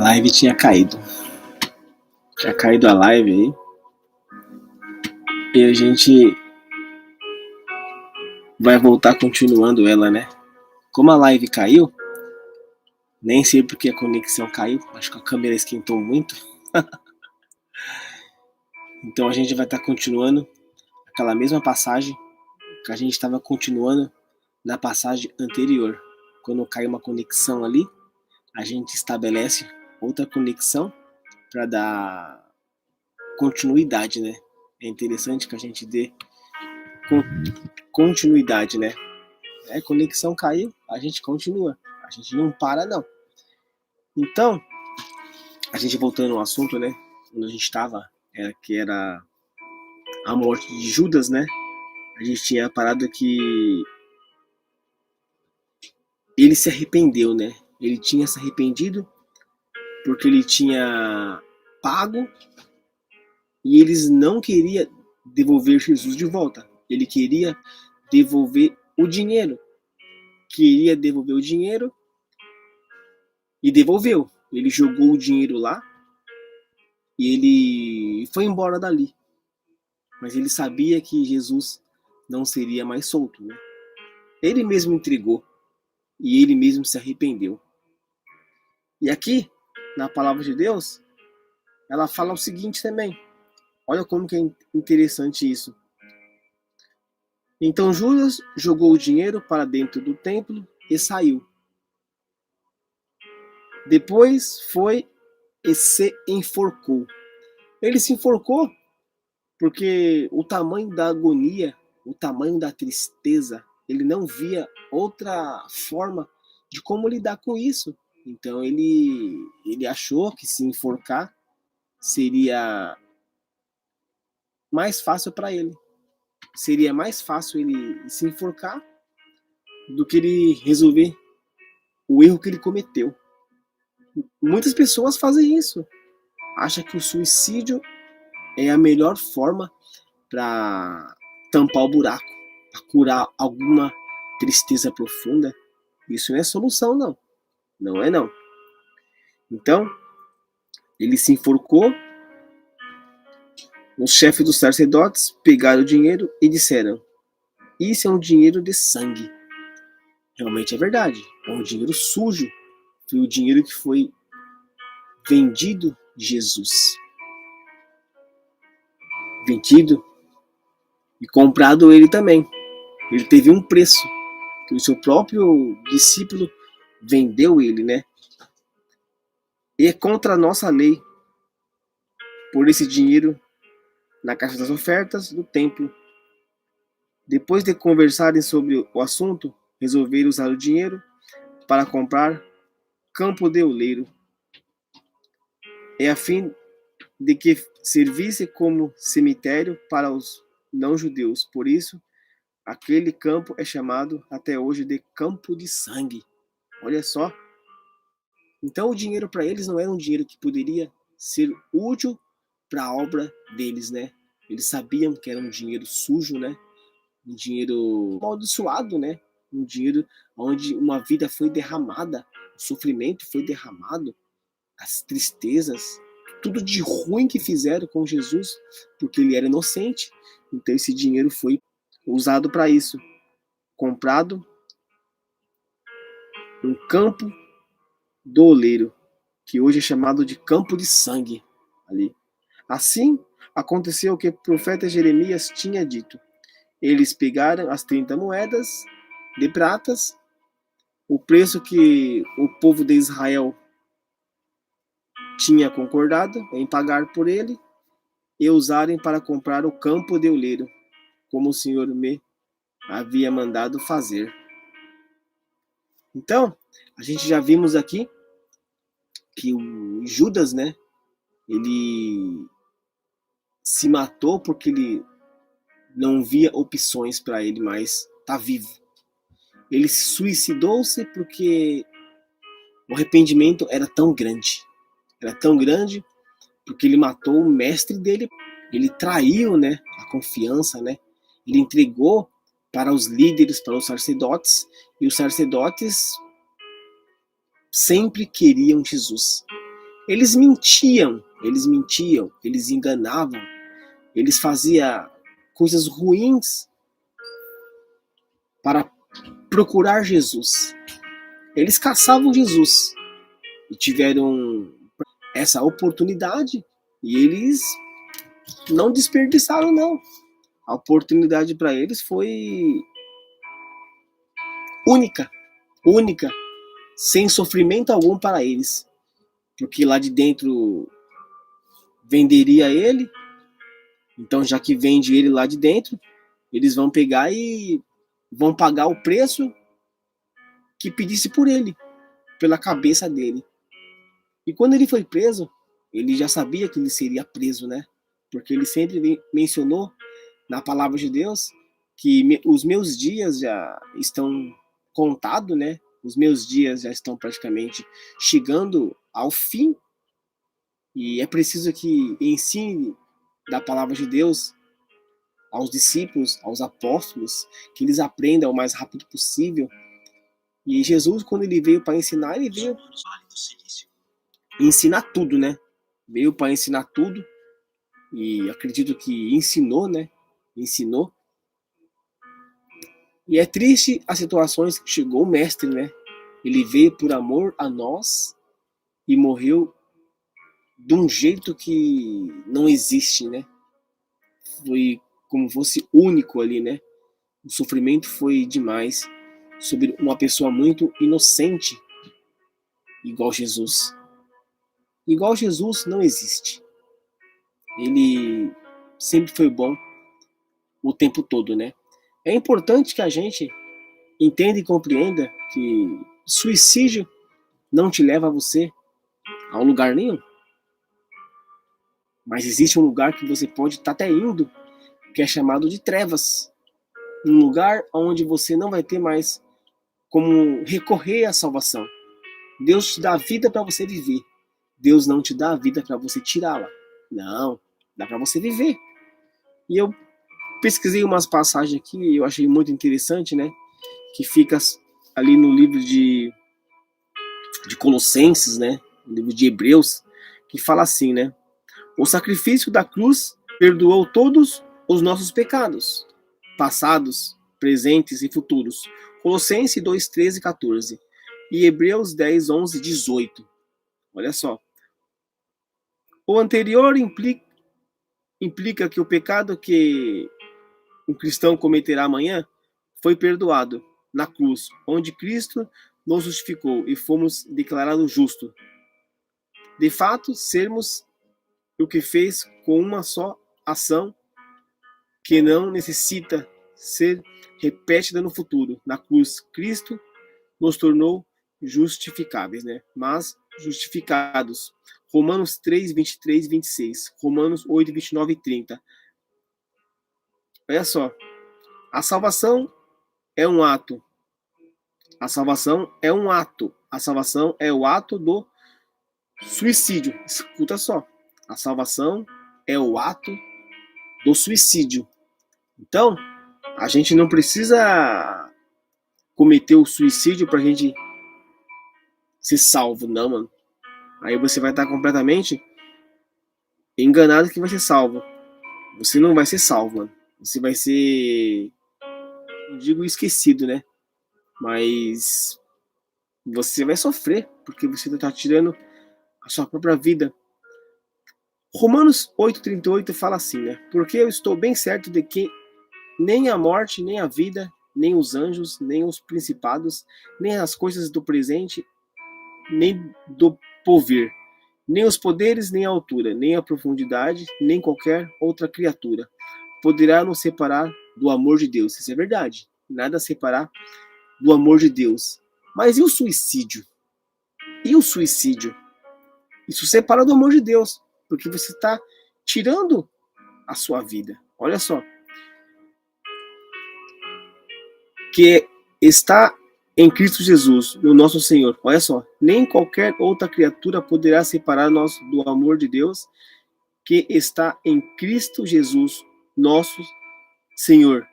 live tinha caído. Tinha caído a live aí. E a gente vai voltar continuando ela, né? Como a live caiu, nem sei porque a conexão caiu. Acho que a câmera esquentou muito. Então a gente vai estar continuando aquela mesma passagem que a gente estava continuando na passagem anterior. Quando cai uma conexão ali, a gente estabelece outra conexão para dar continuidade, né? É interessante que a gente dê continuidade, né? Conexão caiu, a gente continua. A gente não para, não. Então, a gente voltando ao assunto, né? Onde a gente estava, que era a morte de Judas, né? A gente tinha parado que ele se arrependeu, né? Ele tinha se arrependido porque ele tinha pago e eles não queriam devolver Jesus de volta. Ele queria devolver o dinheiro. Queria devolver o dinheiro e devolveu. Ele jogou o dinheiro lá e ele foi embora dali. Mas ele sabia que Jesus não seria mais solto, né? Ele mesmo entregou e ele mesmo se arrependeu. E aqui, na palavra de Deus, ela fala o seguinte também. Olha como que é interessante isso. Então Judas jogou o dinheiro para dentro do templo e saiu. Depois foi e se enforcou. Ele se enforcou porque o tamanho da agonia, o tamanho da tristeza, ele não via outra forma de como lidar com isso. Então ele achou que se enforcar seria mais fácil para ele. Seria mais fácil ele se enforcar do que ele resolver o erro que ele cometeu. Muitas pessoas fazem isso. Acham que o suicídio é a melhor forma para tampar o buraco, para curar alguma tristeza profunda. Isso não é solução, não. Não é, não. Então, ele se enforcou. Os chefes dos sacerdotes pegaram o dinheiro e disseram: isso é um dinheiro de sangue. Realmente é verdade. É um dinheiro sujo. Foi o dinheiro que foi vendido de Jesus. Vendido e comprado ele também. Ele teve um preço. Que o seu próprio discípulo vendeu ele, né? E é contra a nossa lei. Por esse dinheiro na caixa das ofertas do templo. Depois de conversarem sobre o assunto, resolveram usar o dinheiro para comprar campo de oleiro. É a fim de que servisse como cemitério para os não-judeus. Por isso, aquele campo é chamado até hoje de campo de sangue. Olha só. Então o dinheiro para eles não era um dinheiro que poderia ser útil para a obra deles, né? Eles sabiam que era um dinheiro sujo, né? Um dinheiro amaldiçoado, né? Um dinheiro onde uma vida foi derramada, o sofrimento foi derramado, as tristezas, tudo de ruim que fizeram com Jesus, porque ele era inocente. Então esse dinheiro foi usado para isso. Comprado um campo do oleiro, que hoje é chamado de campo de sangue ali. Assim aconteceu o que o profeta Jeremias tinha dito. Eles pegaram as 30 moedas de pratas, o preço que o povo de Israel tinha concordado em pagar por ele, e usarem para comprar o campo de oleiro, como o Senhor me havia mandado fazer. Então, a gente já vimos aqui que o Judas, né, ele se matou porque ele não via opções para ele mais estar vivo. Ele suicidou-se porque o arrependimento era tão grande. Era tão grande porque ele matou o mestre dele. Ele traiu, né, a confiança, né? Ele entregou para os líderes, para os sacerdotes, e os sacerdotes sempre queriam Jesus. Eles mentiam, eles enganavam, eles faziam coisas ruins para procurar Jesus. Eles caçavam Jesus e tiveram essa oportunidade e eles não desperdiçaram, não. A oportunidade para eles foi única, única, sem sofrimento algum para eles, porque lá de dentro venderia ele, então já que vende ele lá de dentro, eles vão pegar e vão pagar o preço que pedisse por ele, pela cabeça dele. E quando ele foi preso, ele já sabia que ele seria preso, né? Porque ele sempre mencionou na palavra de Deus que os meus dias já estão contados, né? Os meus dias já estão praticamente chegando ao fim. E é preciso que ensine da palavra de Deus aos discípulos, aos apóstolos, que eles aprendam o mais rápido possível. E Jesus, quando ele veio para ensinar, ele veio ensinar tudo, né? Veio para ensinar tudo. E acredito que ensinou, né? Ensinou. E é triste as situações que chegou o mestre, né? Ele veio por amor a nós e morreu de um jeito que não existe, né? Foi como fosse único ali, né? O sofrimento foi demais sobre uma pessoa muito inocente, igual Jesus. Igual Jesus não existe. Ele sempre foi bom o tempo todo, né? É importante que a gente entenda e compreenda que suicídio não te leva a você a um lugar nenhum. Mas existe um lugar que você pode estar até indo, que é chamado de trevas. Um lugar onde você não vai ter mais como recorrer à salvação. Deus te dá a vida para você viver. Deus não te dá a vida para você tirá-la. Não, dá para você viver. E eu pesquisei umas passagens aqui e eu achei muito interessante, né? Que fica ali no livro de Colossenses, né? No livro de Hebreus, que fala assim, né? O sacrifício da cruz perdoou todos os nossos pecados, passados, presentes e futuros. Colossenses 2, 13 e 14. E Hebreus 10, 11 e 18. Olha só. O anterior implica que o pecado que um cristão cometerá amanhã foi perdoado na cruz, onde Cristo nos justificou e fomos declarados justos. De fato, sermos o que fez com uma só ação que não necessita ser repetida no futuro. Na cruz, Cristo nos tornou justificáveis, né? Mas justificados. Romanos 3, 23 e 26. Romanos 8, 29 e 30. Olha só. A salvação é um ato. A salvação é um ato. A salvação é o ato do suicídio. Escuta só. A salvação é o ato do suicídio. Então, a gente não precisa cometer o suicídio pra gente ser salvo, não, mano. Aí você vai estar completamente enganado que vai ser salvo. Você não vai ser salvo, mano. Você vai ser, não digo esquecido, né? Mas você vai sofrer, porque você está tirando a sua própria vida. Romanos 8,38 fala assim, né? Porque eu estou bem certo de que nem a morte, nem a vida, nem os anjos, nem os principados, nem as coisas do presente, nem do porvir, nem os poderes, nem a altura, nem a profundidade, nem qualquer outra criatura poderá nos separar do amor de Deus. Isso é verdade. Nada separar do amor de Deus. Mas e o suicídio? E o suicídio? Isso separa do amor de Deus, porque você está tirando a sua vida. Olha só. Que está em Cristo Jesus, o nosso Senhor. Olha só. Nem qualquer outra criatura poderá separar nós do amor de Deus que está em Cristo Jesus, nosso Senhor.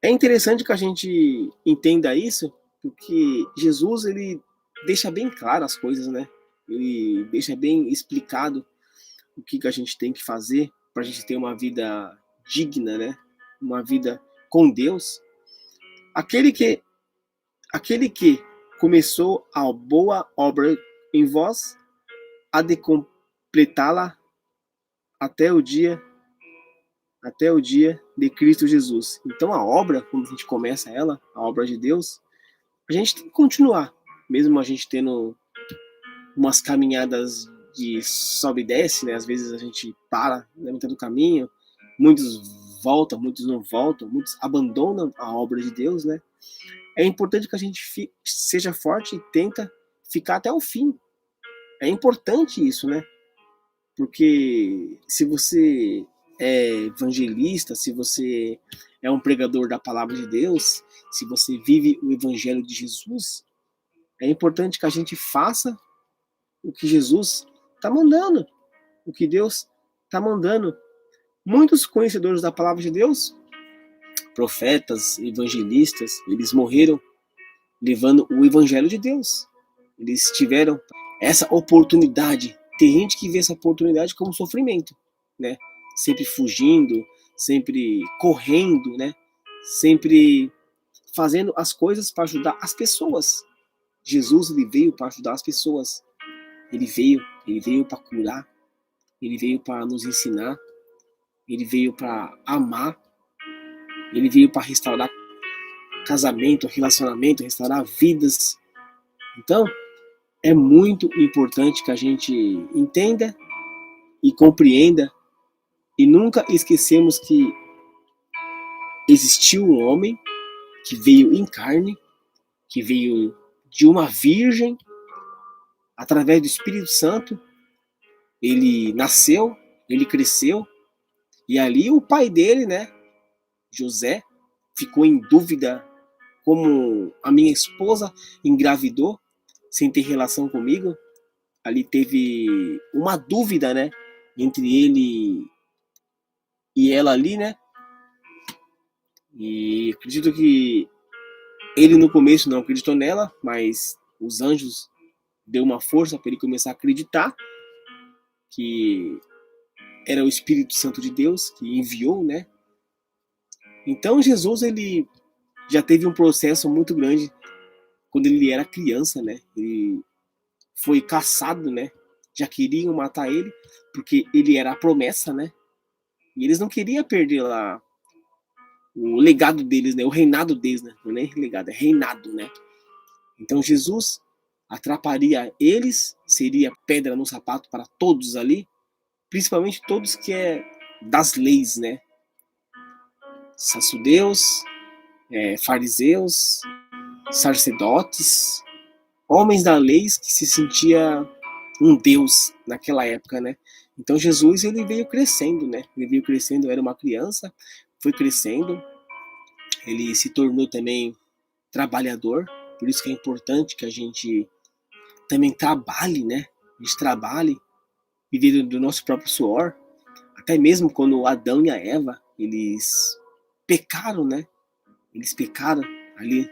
É interessante que a gente entenda isso, porque Jesus ele deixa bem claro as coisas, né? ele deixa bem explicado o que a gente tem que fazer para a gente ter uma vida digna, né? Uma vida com Deus. Aquele que começou a boa obra em vós, há de completá-la até o dia de Cristo Jesus. Então a obra, quando a gente começa ela, a obra de Deus, a gente tem que continuar, mesmo a gente tendo umas caminhadas de sobe e desce, né? Às vezes a gente para na metade do caminho, muitos voltam, muitos não voltam, muitos abandonam a obra de Deus, né? É importante que a gente seja forte e tenta ficar até o fim. É importante isso, né? Porque se você é evangelista, se você é um pregador da palavra de Deus, se você vive o evangelho de Jesus, é importante que a gente faça o que Jesus está mandando, o que Deus está mandando. Muitos conhecedores da palavra de Deus, profetas, evangelistas, eles morreram levando o evangelho de Deus. Eles tiveram essa oportunidade. Tem gente que vê essa oportunidade como sofrimento, né? Sempre fugindo, sempre correndo, né? Sempre fazendo as coisas para ajudar as pessoas. Jesus, ele veio para ajudar as pessoas. Ele veio para curar, ele veio para nos ensinar, ele veio para amar, ele veio para restaurar casamento, relacionamento, restaurar vidas. Então, é muito importante que a gente entenda e compreenda e nunca esquecemos que existiu um homem que veio em carne, que veio de uma virgem, através do Espírito Santo. Ele nasceu, ele cresceu, e ali o pai dele, né, José, ficou em dúvida como a minha esposa engravidou sem ter relação comigo. Ali teve uma dúvida, né, entre ele e ela ali, né? E acredito que ele no começo não acreditou nela, mas os anjos deu uma força para ele começar a acreditar que era o Espírito Santo de Deus que enviou, né? Então Jesus, ele já teve um processo muito grande quando ele era criança, né? Ele foi caçado, né? Já queriam matar ele porque ele era a promessa, né? E eles não queriam perder lá o legado deles, né? O reinado deles, né? Não é nem legado, é reinado, né? Então Jesus atrapalharia eles, seria pedra no sapato para todos ali, principalmente todos que é das leis, né? Sacerdotes, fariseus, sacerdotes, homens da lei que se sentia um deus naquela época, né? Então Jesus, ele veio crescendo, né? Ele veio crescendo, era uma criança, foi crescendo, ele se tornou também trabalhador, por isso que é importante que a gente também trabalhe, né? A gente trabalhe, viver do nosso próprio suor, até mesmo quando Adão e a Eva, eles pecaram, né? Eles pecaram ali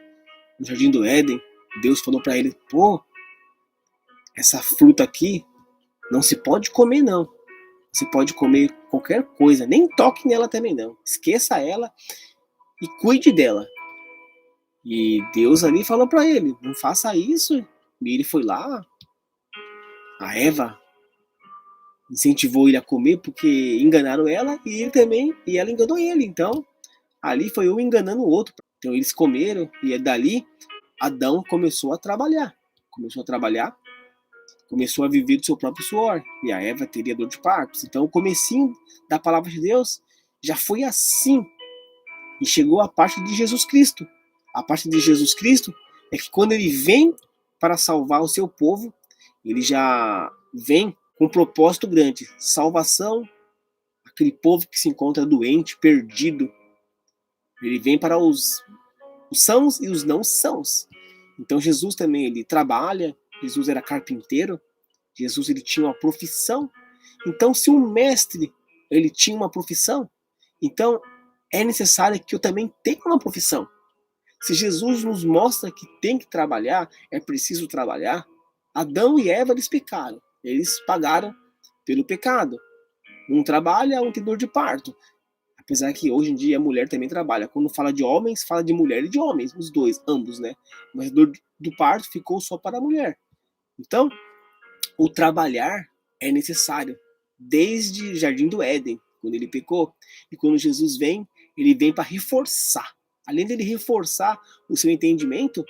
no Jardim do Éden. Deus falou para ele, pô, essa fruta aqui não se pode comer não. Você pode comer qualquer coisa, nem toque nela também não. Esqueça ela e cuide dela. E Deus ali falou para ele, não faça isso. E ele foi lá, a Eva incentivou ele a comer porque enganaram ela e ele também, e ela enganou ele. Então, ali foi um enganando o outro. Então eles comeram e dali Adão começou a trabalhar. Começou a viver do seu próprio suor. E a Eva teria dor de partos. Então o comecinho da palavra de Deus já foi assim. E chegou a parte de Jesus Cristo. A parte de Jesus Cristo é que quando ele vem para salvar o seu povo, ele já vem com um propósito grande. Salvação, aquele povo que se encontra doente, perdido. Ele vem para os sãos e os não sãos. Então Jesus também, ele trabalha. Jesus era carpinteiro. Jesus, ele tinha uma profissão. Então, se um mestre, ele tinha uma profissão, então é necessário que eu também tenha uma profissão. Se Jesus nos mostra que tem que trabalhar, é preciso trabalhar, Adão e Eva, eles pecaram. Eles pagaram pelo pecado. Um trabalha, um tem dor de parto. Apesar que hoje em dia a mulher também trabalha. Quando fala de homens, fala de mulher e de homens. Os dois, ambos, né? Mas a dor do parto ficou só para a mulher. Então, o trabalhar é necessário. Desde o Jardim do Éden, quando ele pecou. E quando Jesus vem, ele vem para reforçar. Além dele reforçar o seu entendimento,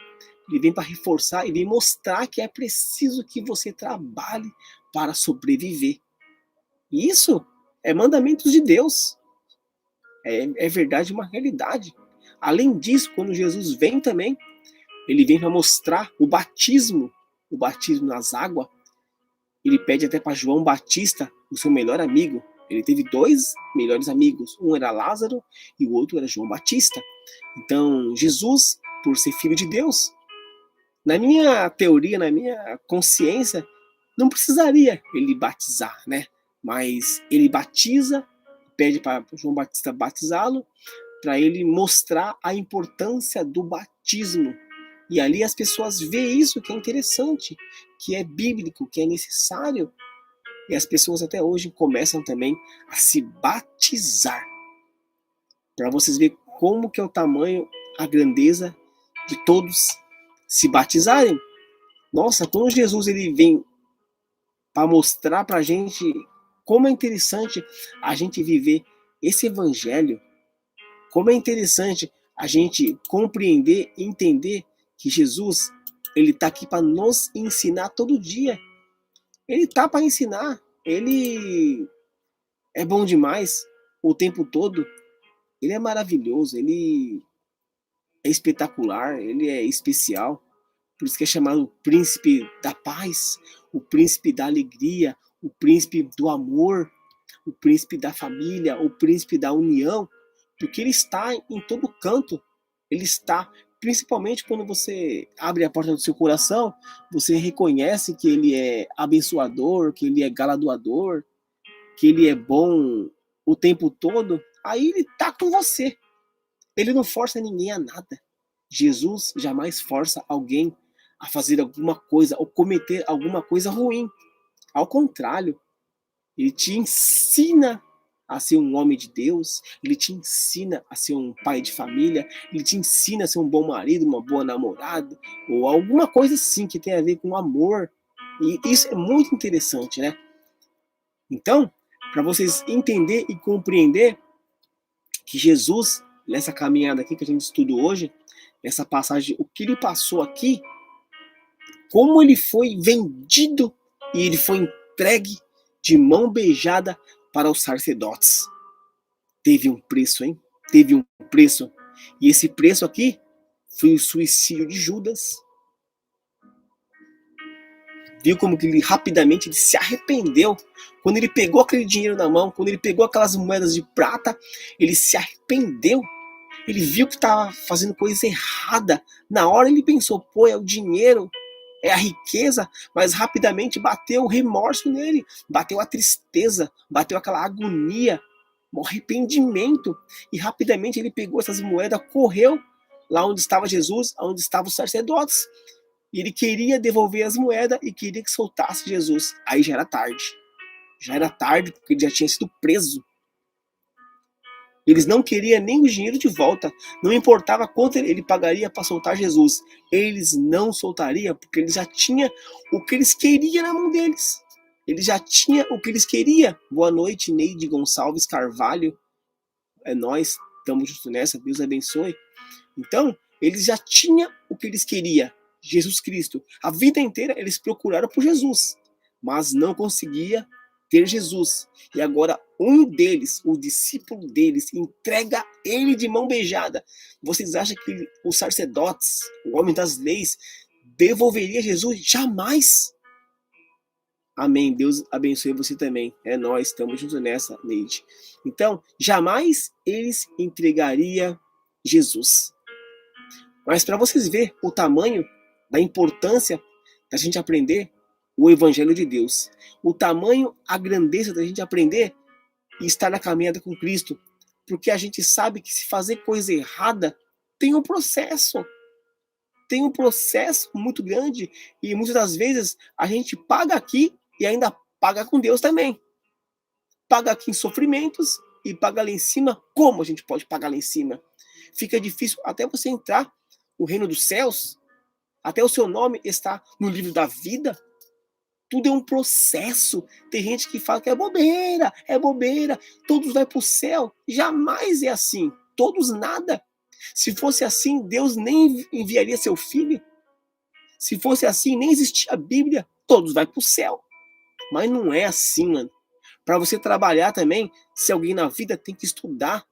ele vem para reforçar e vem mostrar que é preciso que você trabalhe para sobreviver. Isso é mandamentos de Deus. É verdade, uma realidade. Além disso, quando Jesus vem também, ele vem para mostrar o batismo nas águas. Ele pede até para João Batista, o seu melhor amigo. Ele teve dois melhores amigos. Um era Lázaro e o outro era João Batista. Então, Jesus, por ser filho de Deus, na minha teoria, na minha consciência, não precisaria ele batizar, né? Mas ele batiza, pede para João Batista batizá-lo, para ele mostrar a importância do batismo. E ali as pessoas veem isso, que é interessante, que é bíblico, que é necessário. E as pessoas até hoje começam também a se batizar. Para vocês verem como que é o tamanho, a grandeza de todos se batizarem. Nossa, quando Jesus ele vem para mostrar para a gente como é interessante a gente viver esse evangelho, como é interessante a gente compreender e entender que Jesus ele está aqui para nos ensinar todo dia. Ele está para ensinar. Ele é bom demais o tempo todo. Ele é maravilhoso. Ele é espetacular. Ele é especial. Por isso que é chamado o príncipe da paz, o príncipe da alegria, o príncipe do amor, o príncipe da família, o príncipe da união, porque ele está em todo canto. Ele está, principalmente quando você abre a porta do seu coração, você reconhece que ele é abençoador, que ele é galardoador, que ele é bom o tempo todo. Aí ele está com você. Ele não força ninguém a nada. Jesus jamais força alguém a fazer alguma coisa ou cometer alguma coisa ruim. Ao contrário, ele te ensina a ser um homem de Deus, ele te ensina a ser um pai de família, ele te ensina a ser um bom marido, uma boa namorada, ou alguma coisa assim que tem a ver com amor. E isso é muito interessante, né? Então, para vocês entender e compreender que Jesus, nessa caminhada aqui que a gente estudou hoje, essa passagem, o que ele passou aqui, como ele foi vendido e ele foi entregue de mão beijada para os sacerdotes. Teve um preço, hein? Teve um preço. E esse preço aqui foi o suicídio de Judas. Viu como que ele rapidamente ele se arrependeu. Quando ele pegou aquele dinheiro na mão, quando ele pegou aquelas moedas de prata, ele se arrependeu. Ele viu que estava fazendo coisa errada. Na hora ele pensou, pô, é o dinheiro, é a riqueza, mas rapidamente bateu o remorso nele, bateu a tristeza, bateu aquela agonia, um arrependimento, e rapidamente ele pegou essas moedas, correu lá onde estava Jesus, onde estavam os sacerdotes, e ele queria devolver as moedas e queria que soltasse Jesus. Aí já era tarde, porque ele já tinha sido preso. Eles não queriam nem o dinheiro de volta. Não importava quanto ele pagaria para soltar Jesus. Eles não soltariam, porque eles já tinham o que eles queriam na mão deles. Eles já tinham o que eles queriam. Boa noite, Neide Gonçalves Carvalho. É nós, estamos juntos nessa. Deus abençoe. Então, eles já tinham o que eles queriam. Jesus Cristo. A vida inteira eles procuraram por Jesus, mas não conseguia ter Jesus. E agora um deles, o discípulo deles, entrega ele de mão beijada. Vocês acham que os sacerdotes, o homem das leis, devolveria Jesus? Jamais. Amém. Deus abençoe você também. É nós, estamos juntos nessa, Neide. Então, jamais eles entregariam Jesus. Mas para vocês verem o tamanho da importância da gente aprender o Evangelho de Deus, o tamanho, a grandeza da gente aprender e estar na caminhada com Cristo, porque a gente sabe que se fazer coisa errada tem um processo. tem um processo muito grande e muitas das vezes a gente paga aqui e ainda paga com Deus também. Paga aqui em sofrimentos e paga lá em cima. Como a gente pode pagar lá em cima? Fica difícil até você entrar no reino dos céus, até o seu nome está no livro da vida. Tudo é um processo. Tem gente que fala que é bobeira, todos vão para o céu. Jamais é assim, todos nada. Se fosse assim, Deus nem enviaria seu filho. Se fosse assim, nem existia a Bíblia, todos vão para o céu. Mas não é assim, mano. Para você trabalhar também, se alguém na vida tem que estudar,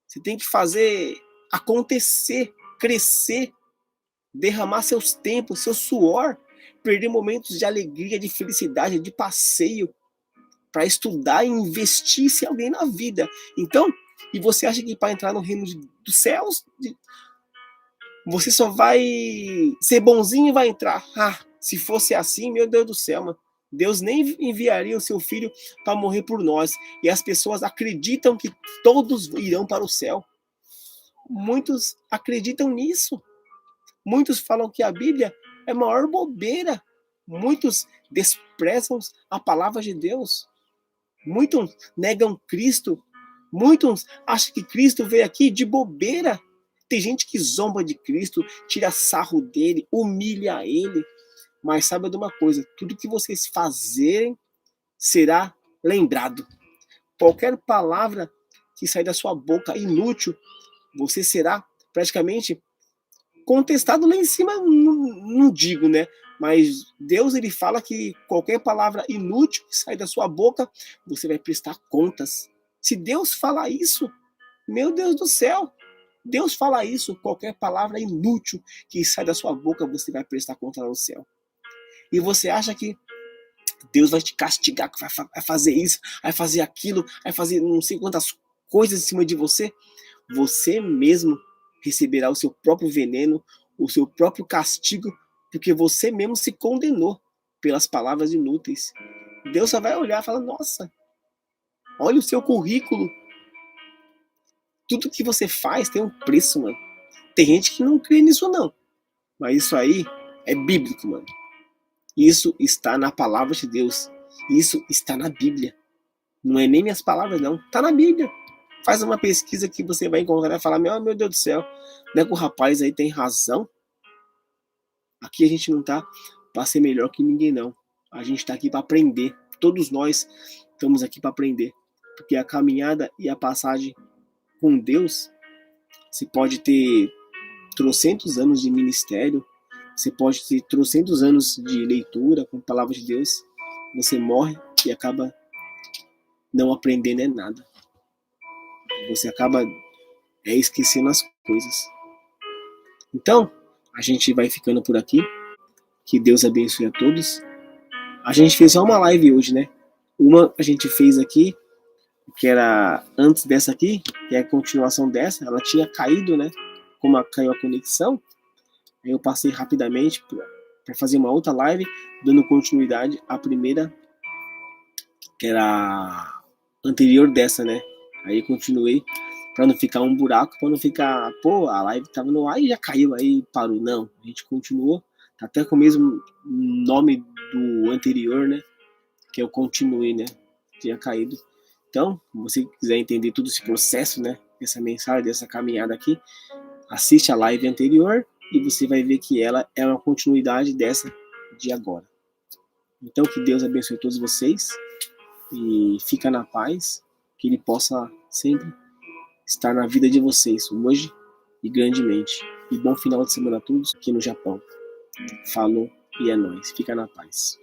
você tem que fazer acontecer, crescer, derramar seus tempos, seu suor, perder momentos de alegria, de felicidade, de passeio, para estudar e investir se alguém na vida. Então, e você acha que para entrar no reino dos céus, você só vai ser bonzinho e vai entrar? Ah, se fosse assim, meu Deus do céu, mano. Deus nem enviaria o seu filho para morrer por nós. E as pessoas acreditam que todos irão para o céu. Muitos acreditam nisso. Muitos falam que a Bíblia é a maior bobeira. Muitos desprezam a palavra de Deus. Muitos negam Cristo. Muitos acham que Cristo veio aqui de bobeira. Tem gente que zomba de Cristo, tira sarro dele, humilha ele. Mas saiba de uma coisa, tudo que vocês fazerem será lembrado. Qualquer palavra que sair da sua boca inútil, você será praticamente contestado lá em cima, não digo, né? Mas Deus, ele fala que qualquer palavra inútil que sair da sua boca, você vai prestar contas. Se Deus falar isso, meu Deus do céu, Deus fala isso, qualquer palavra inútil que sai da sua boca, você vai prestar conta no céu. E você acha que Deus vai te castigar, que vai fazer isso, vai fazer aquilo, vai fazer não sei quantas coisas em cima de você? Você mesmo receberá o seu próprio veneno, o seu próprio castigo, porque você mesmo se condenou pelas palavras inúteis. Deus só vai olhar e falar, nossa, olha o seu currículo. Tudo que você faz tem um preço, mano. Tem gente que não crê nisso, não. Mas isso aí é bíblico, mano. Isso está na palavra de Deus. Isso está na Bíblia. Não é nem minhas palavras, não. Está na Bíblia. Faz uma pesquisa que você vai encontrar e falar, meu Deus do céu, não é que o rapaz aí tem razão? Aqui a gente não está para ser melhor que ninguém, não. A gente está aqui para aprender. Todos nós estamos aqui para aprender. Porque a caminhada e a passagem com Deus, você pode ter trocentos anos de ministério, você pode ter trocentos anos de leitura com a palavra de Deus, você morre e acaba não aprendendo nada. Você acaba esquecendo as coisas. Então, a gente vai ficando por aqui. Que Deus abençoe a todos. A gente fez só uma live hoje, né? Uma a gente fez aqui, que era antes dessa aqui, que é a continuação dessa. Ela tinha caído, né? Como caiu a conexão, aí eu passei rapidamente para fazer uma outra live, dando continuidade à primeira, que era anterior dessa, né? Aí eu continuei para não ficar um buraco, para não ficar, pô, a live tava no ar e já caiu, aí parou. Não, a gente continuou, tá até com o mesmo nome do anterior, né? Que eu continuei, né? Tinha caído. Então, se você quiser entender todo esse processo, né? Dessa mensagem, dessa caminhada aqui, assiste a live anterior e você vai ver que ela é uma continuidade dessa de agora. Então, que Deus abençoe todos vocês e fica na paz, que Ele possa sempre estar na vida de vocês, hoje e grandemente. E bom final de semana a todos aqui no Japão. Falou e é nóis. Fica na paz.